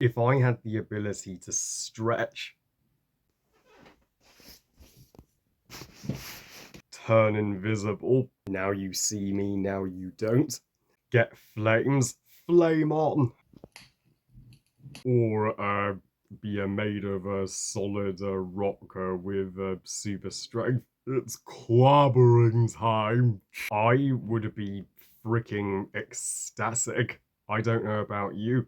If I had the ability to stretch, turn invisible, now you see me, now you don't, get flames, flame on, or be made of a solid rock with super strength. It's clobbering time. I would be freaking ecstatic. I don't know about you.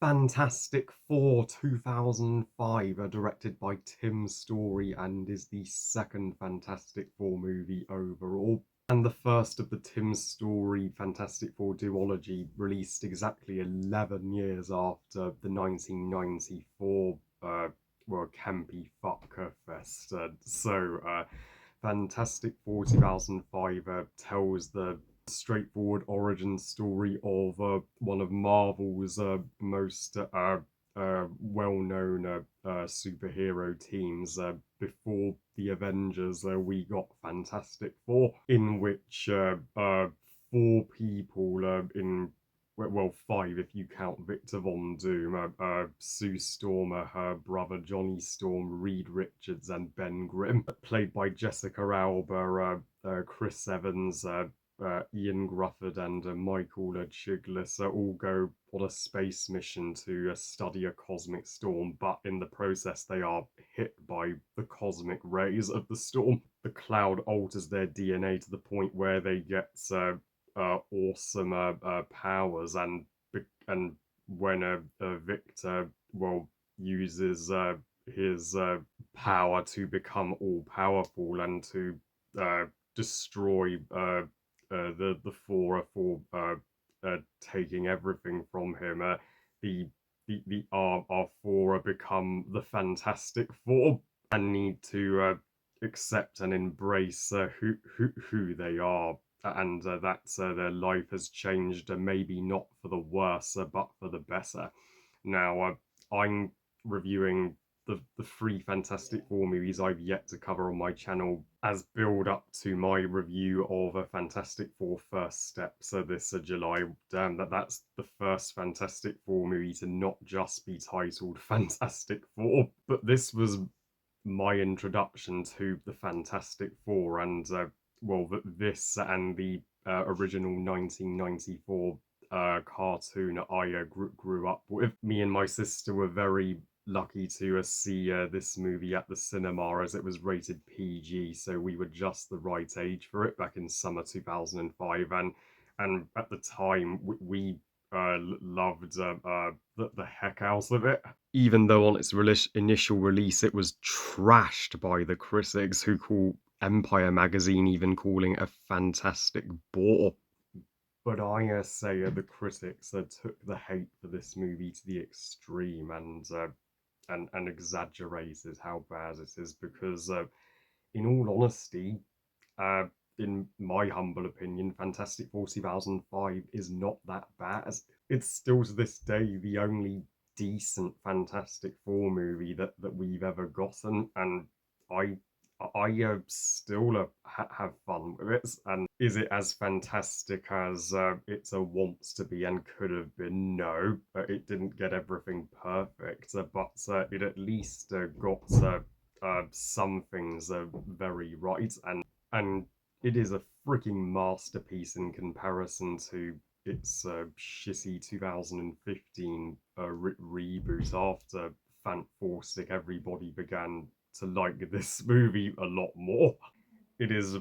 Fantastic Four 2005, directed by Tim Story, and is the second Fantastic Four movie overall, and the first of the Tim Story Fantastic Four duology, released exactly 11 years after the 1994 Campy Fucker Fest. Fantastic Four 2005 tells the straightforward origin story of one of Marvel's most well-known superhero teams. Before the Avengers, we got Fantastic Four, in which four people in well, five if you count Victor Von Doom, Sue Stormer, her brother Johnny Storm, Reed Richards, and Ben Grimm, played by Jessica Alba, Chris Evans, Ian Grufford, and Michael Chiglis all go on a space mission to study a cosmic storm, but in the process they are hit by the cosmic rays of the storm. The cloud alters their DNA to the point where they get awesome powers, and when Victor uses his power to become all powerful and to destroy the four for taking everything from him. The R four become the Fantastic Four and need to accept and embrace who they are, and that their life has changed, maybe not for the worse, but for the better. Now, I'm reviewing the three Fantastic Four movies I've yet to cover on my channel as build up to my review of a Fantastic Four First Step. So this July, that's the first Fantastic Four movie to not just be titled Fantastic Four, but this was my introduction to the Fantastic Four, and this and the original 1994 cartoon I grew up with. Me and my sister were very lucky to see this movie at the cinema, as it was rated PG, so we were just the right age for it back in summer 2005, and at the time we loved the heck out of it. Even though on its initial release it was trashed by the critics, who call Empire magazine even calling it a fantastic bore. But I say the critics took the hate for this movie to the extreme, and exaggerated how bad it is, because in all honesty, uh, in my humble opinion, Fantastic Four 2005 is not that bad. It's still to this day the only decent Fantastic Four movie that we've ever gotten, and I I still have fun with it. And is it as fantastic as it wants to be and could have been? No, it didn't get everything perfect, but it at least got some things very right, and it is a freaking masterpiece in comparison to its shitty 2015 reboot. After Fantastic, everybody began to like this movie a lot more. It is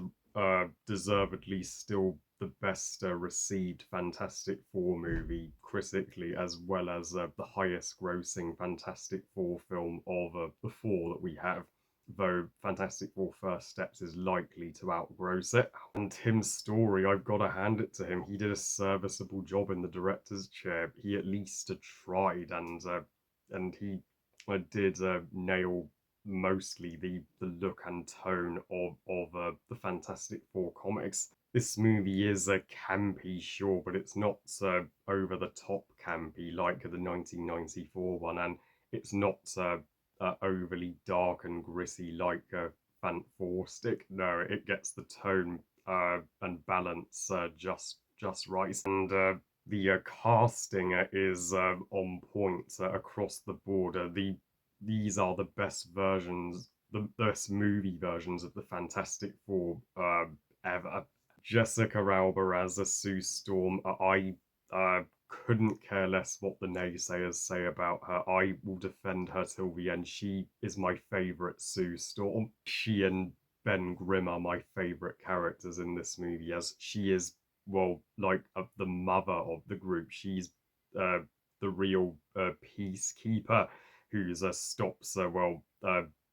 deservedly still the best received Fantastic Four movie critically, as well as the highest grossing Fantastic Four film of the four that we have. though Fantastic Four First Steps is likely to outgross it. And Tim's story, I've got to hand it to him. He did a serviceable job in the director's chair. He at least tried, and he did nail mostly the look and tone of the Fantastic Four comics. This movie is campy, sure, but it's not over the top campy like the 1994 one, and it's not overly dark and gritty like Fant Four Stick. No, it gets the tone and balance just right, and the casting is on point across the board. These are the best versions, the best movie versions of the Fantastic Four ever. Jessica Alba as a Sue Storm. I couldn't care less what the naysayers say about her. I will defend her till the end. She is my favourite Sue Storm. She and Ben Grimm are my favourite characters in this movie, as she is, well, like the mother of the group. She's the real peacekeeper who stops,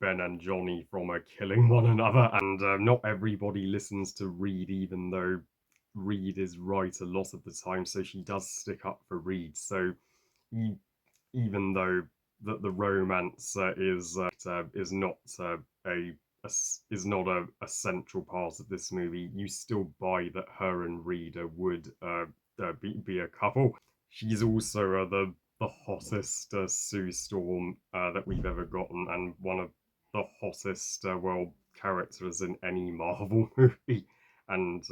Ben and Johnny from killing one another. And not everybody listens to Reed, even though Reed is right a lot of the time. So she does stick up for Reed. So even though the romance is not a is not a central part of this movie, you still buy that her and Reed would be a couple. She's also the hottest Sue Storm that we've ever gotten, and one of the hottest characters in any Marvel movie, and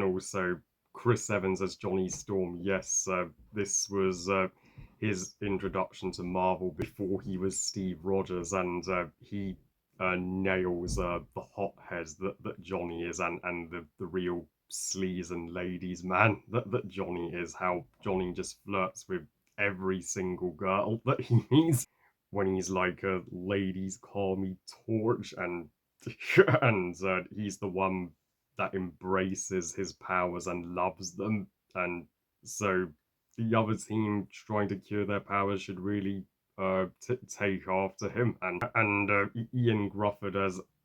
also Chris Evans as Johnny Storm. Yes, this was his introduction to Marvel before he was Steve Rogers, and he nails the hothead that Johnny is, and the real sleaze and ladies man that Johnny is. How Johnny just flirts with every single girl that he meets when he's like, ladies call me Torch, and and he's the one that embraces his powers and loves them. And so the other team trying to cure their powers should really take after him. And Ian Grufford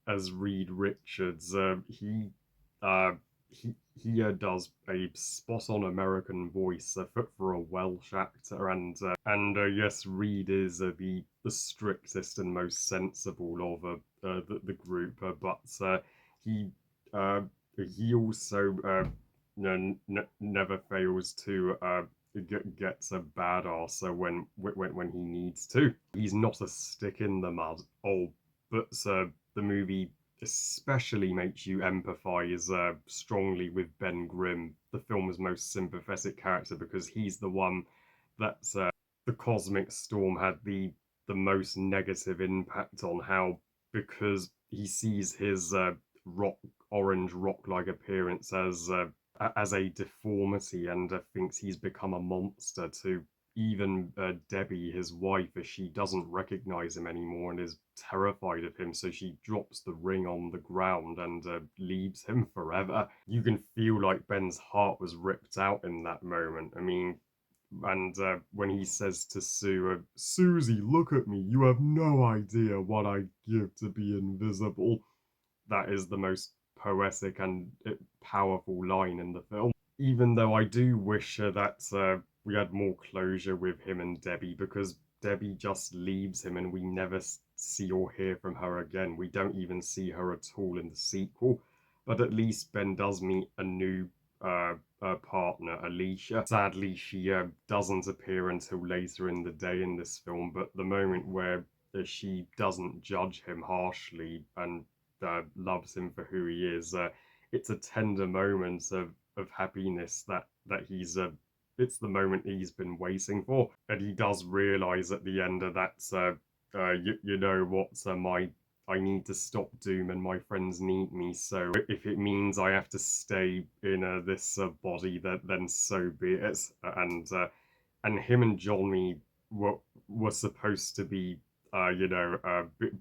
as Reed Richards, uh, he does a spot on American voice for a Welsh actor, and yes, Reed is the strictest and most sensible of the group, but he uh, he also never fails to gets a badass when he needs to. He's not a stick in the mud. Oh, but the movie especially makes you empathize strongly with Ben Grimm, the film's most sympathetic character, because he's the one that's the Cosmic Storm had the most negative impact on. How, because he sees his rock orange rock-like appearance as a deformity, and thinks he's become a monster to even Debbie, his wife, as she doesn't recognize him anymore and is terrified of him. So she drops the ring on the ground and leaves him forever. You can feel like Ben's heart was ripped out in that moment. I mean, and when he says to Sue, Susie, look at me, you have no idea what I'd give to be invisible. That is the most poetic and powerful line in the film. Even though I do wish that we had more closure with him and Debbie, because Debbie just leaves him and we never see or hear from her again. We don't even see her at all in the sequel. But at least Ben does meet a new partner, Alicia. Sadly, she doesn't appear until later in the day in this film, but the moment where she doesn't judge him harshly and loves him for who he is, it's a tender moment of happiness that he's it's the moment he's been waiting for, and he does realize at the end of that you know what, I need to stop Doom and my friends need me, so if it means I have to stay in this body, then so be it. And him and Johnny were supposed to be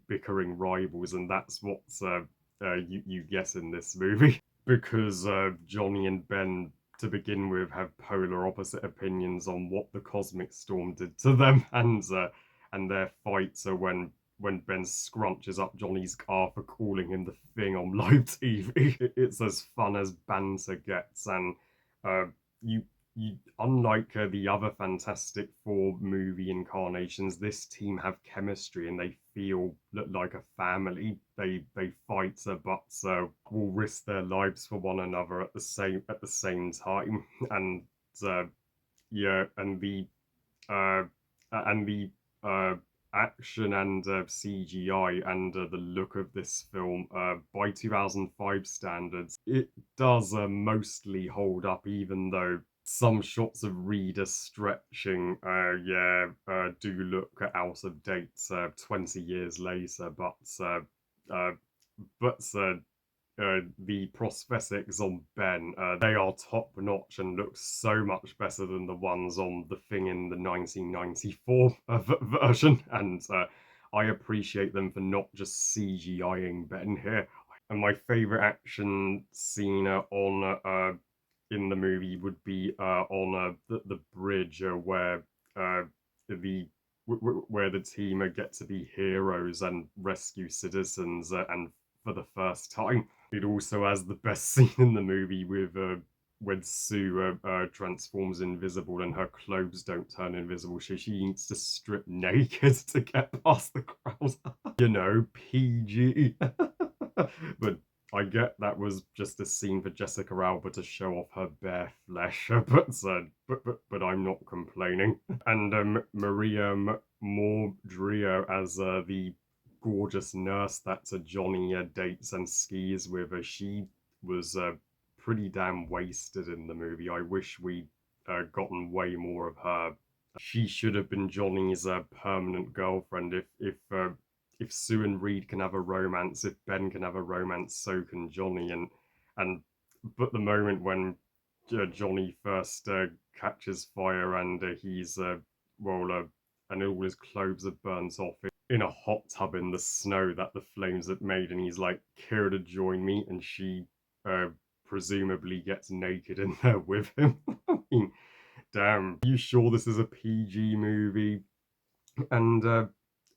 bickering rivals, and that's what you get in this movie. Because Johnny and Ben, to begin with, have polar opposite opinions on what the Cosmic Storm did to them, and their fights are when Ben scrunches up Johnny's car for calling him the Thing on live TV. It's as fun as banter gets, and uh, you unlike the other Fantastic Four movie incarnations, this team have chemistry and they feel like a family. They fight, but will risk their lives for one another at the same time. And uh, yeah, uh, and the uh, action and CGI and the look of this film, by 2005 standards, it does mostly hold up, even though some shots of Reader stretching, do look out of date 20 years later. Uh, the prosthetics on Ben, they are top notch and look so much better than the ones on the Thing in the 1994 version. And I appreciate them for not just CGIing Ben here. And my favorite action scene on in the movie would be on the bridge uh, the where the team get to be heroes and rescue citizens, and for the first time. It also has the best scene in the movie with when Sue transforms invisible and her clothes don't turn invisible, so she needs to strip naked to get past the crowd. PG. But I get that was just a scene for Jessica Alba to show off her bare flesh, but I'm not complaining. And Maria Mordrio as the gorgeous nurse that Johnny dates and skis with. She was pretty damn wasted in the movie. I wish we'd gotten way more of her. She should have been Johnny's permanent girlfriend. If Sue and Reed can have a romance, if Ben can have a romance, so can Johnny. And but the moment when Johnny first catches fire and he's and all his clothes are burnt off in a hot tub in the snow that the flames had made, and he's like, "Here to join me," and she uh, presumably gets naked in there with him. I mean, damn, are you sure this is a PG movie? And the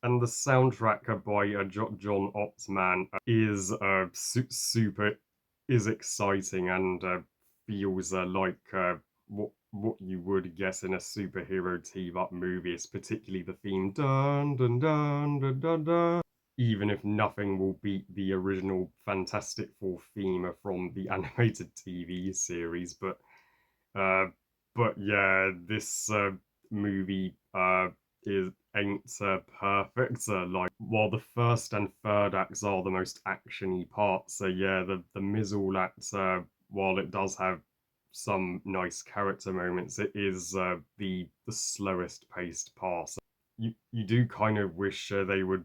soundtrack by John Ottman is super is exciting and feels like what you would guess in a superhero team up movie. It's particularly the theme dun dun dun dun dun dun. Even if nothing will beat the original Fantastic Four theme from the animated TV series, uh, but yeah, this movie is ain't perfect. Like, while the first and third acts are the most actiony parts, so yeah, the middle act, while it does have some nice character moments, it is the slowest paced part. So you do kind of wish they would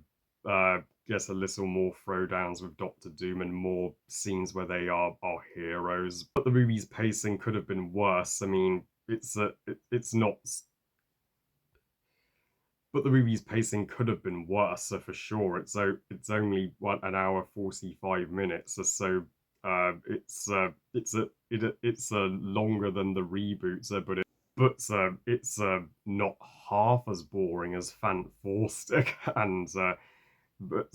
uh, get a little more throwdowns with Doctor Doom and more scenes where they are heroes. But the movie's pacing could have been worse. I mean, it's not. But the movie's pacing could have been worse, so for sure. It's only an hour 45 minutes, so it's longer than the reboots, it's not half as boring as Fant Four Stick, and but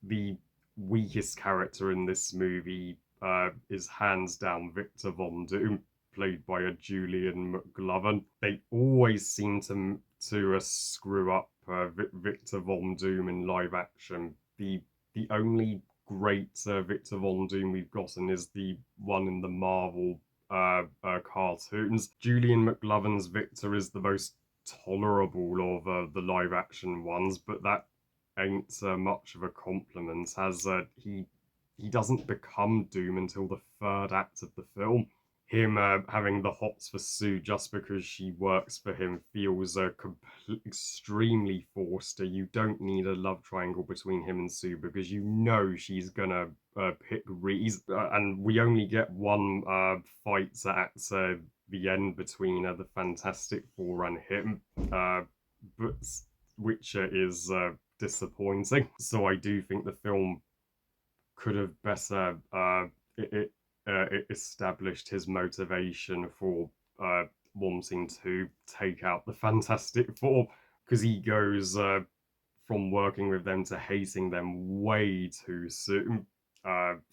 the weakest character in this movie is hands down Victor Von Doom, played by a Julian McGlovern. They always seem to screw up Victor Von Doom in live action. The only great Victor Von Doom we've gotten is the one in the Marvel cartoons. Julian McGlovern's Victor is the most tolerable of the live action ones, but that ain't much of a compliment, as he doesn't become Doom until the third act of the film. Him having the hots for Sue just because she works for him feels extremely forced. You don't need a love triangle between him and Sue because you know she's gonna pick Reese, and we only get one fight at the end between the Fantastic Four and him, but which is disappointing. So I do think the film could have better it established his motivation for wanting to take out the Fantastic Four, because he goes from working with them to hating them way too soon. But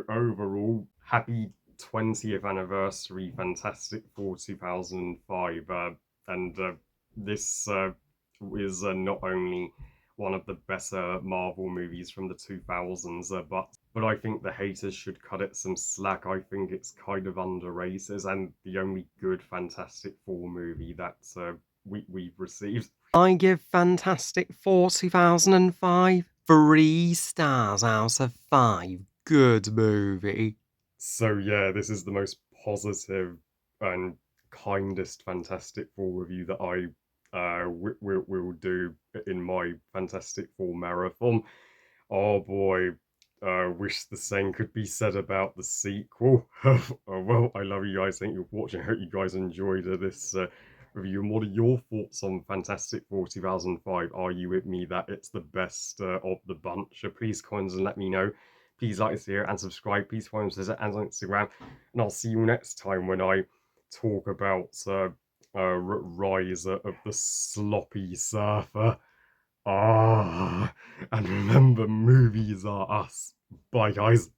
overall, happy 20th anniversary, Fantastic Four 2005. And this is not only one of the better Marvel movies from the 2000s, but I think the haters should cut it some slack. I think it's kind of underrated and the only good Fantastic Four movie that we've received. I give Fantastic Four 2005 3 stars out of 5. Good movie. So yeah, this is the most positive and kindest Fantastic Four review that I will do in my Fantastic Four marathon. Oh boy, wish the same could be said about the sequel. Well, I love you guys. Thank you for watching. I hope you guys enjoyed this review. And what are your thoughts on Fantastic Four 2005? Are you with me that it's the best of the bunch? Please comment and let me know. Please like this video and subscribe. Please follow us and on Instagram. And I'll see you next time when I talk about Rise of the Sloppy Surfer. Ah, and remember, movies are us. Bye, guys.